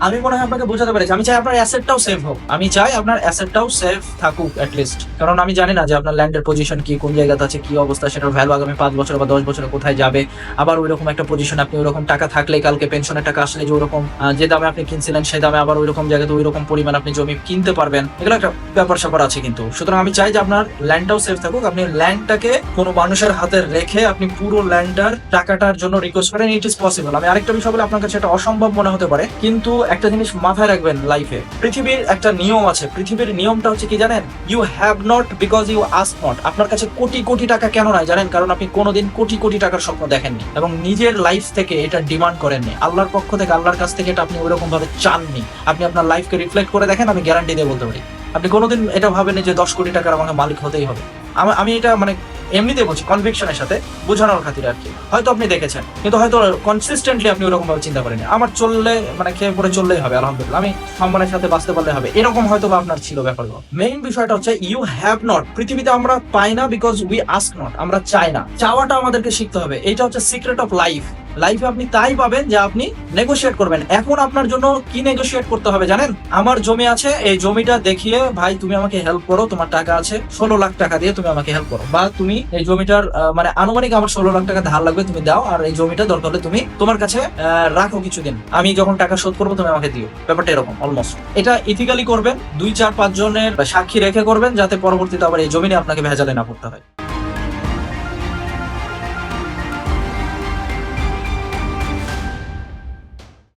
আমি মনে হয় আপনাকে বোঝাতে পেরেছি। আমি চাই আপনার অ্যাসেটটাও সেভ হোক, আমি চাই আপনার অ্যাসেটটাও সেভ থাকুক অ্যাটলিস্ট। কারণ আমি জানি না যে আপনার ল্যান্ডের পজিশন কি, কোন জায়গাতে আছে, কি অবস্থা, সেটার ভ্যালু আগামী 5 বছর বা 10 বছরে কোথায় যাবে। আবার ওইরকম একটা পজিশন, আপনি ওইরকম টাকা থাকলে কালকে পেনশনের টাকা আসলে যে ওরকম যে দামে আপনি কিনছিলেন সেই দামে আবার ওইরকম জায়গাতে ওইরকম পরিমাণ আপনি জমি কিনতে পারবেন, এগুলো একটা ব্যাপার স্যাপার আছে কিন্তু। সুতরাং আমি চাই যে আপনার ল্যান্ডটাও সেভ থাকুক। আপনি ল্যান্ডটাকে কোনো মানুষের হাতে রেখে আপনি পুরো ল্যান্ডটার টাকাটার জন্য রিকোয়েস্ট করেন, ইট ইজ পসিবল। আমি আরেকটা বিষয় বলে, আপনার কাছে এটা অসম্ভব মনে হতে পারে, কিন্তু একটা জিনিস মাথায় রাখবেন, লাইফে পৃথিবীর একটা নিয়ম আছে। পৃথিবীর নিয়মটা হচ্ছে কি জানেন? You have not because you ask not. আপনার কাছে কোটি কোটি টাকা কেন নাই জানেন? কারণ আপনি কোনোদিন কোটি কোটি টাকার স্বপ্ন দেখেননি এবং নিজের লাইফ থেকে এটা ডিমান্ড করেননি। আল্লাহর পক্ষ থেকে, আল্লাহর কাছ থেকে এটা আপনি ওইরকম ভাবে চাননি। আপনি আপনার লাইফকে রিফ্লেক্ট করে দেখেন, আমি গ্যারান্টি দিয়ে বলতে পারি আপনি কোনোদিন এটা ভাবেন যে 10 কোটি টাকার আমাকে মালিক হতেই হবে। আমি এটা মানে এমনিতে বলছি, কনভিকশনের সাথে, বোঝানোর খাতিরে আর কি। হয়তো আপনি দেখেছেন, কিন্তু হয়তো কনসিস্টেন্টলি আপনি ওরকম ভাবে চিন্তা করেনি। আমার চললে মানে খেয়ে পরে চললেই হবে, আলহামদুলিল্লাহ, আমি সম্মানের সাথে বাঁচতে পারলে হবে, এরকম হয়তো বা আপনার ছিল ব্যাপারগুলো। মেইন বিষয়টা হচ্ছে ইউ হ্যাভ নট। পৃথিবীতে আমরা পাই না বিকজ উই আস্ক নট। আমরা চাই না, চাওয়াটা আমাদেরকে শিখতে হবে। এটা হচ্ছে সিক্রেট অফ লাইফ। লাইফে আপনি তাই পাবেন যে আপনি নেগোশিয়েট করবেন। এখন আপনার জন্য কি নেগোশিয়েট করতে হবে জানেন? আমার জমি আছে, এই জমিটা দেখিয়ে ভাই তুমি আমাকে হেল্প করো, তোমার টাকা আছে 16 লাখ টাকা দিয়ে তুমি আমাকে হেল্প করো, বা তুমি এই জমিটার মানে আনুমানিক আমার 16 লাখ টাকা ধার লাগবে, তুমি দাও, আর এই জমিটা দরকার হলে তুমি তোমার কাছে রাখো কিছুদিন, আমি যখন টাকা শোধ করবো তুমি আমাকে দিও। ব্যাপারটা এরকম অলমোস্ট। এটা ইথিক্যালি করবেন, 2, 4, 5 জনের সাক্ষী রেখে করবেন, যাতে পরবর্তীতে আবার এই জমি নিয়ে আপনাকে ভেজালে না পড়তে হয়।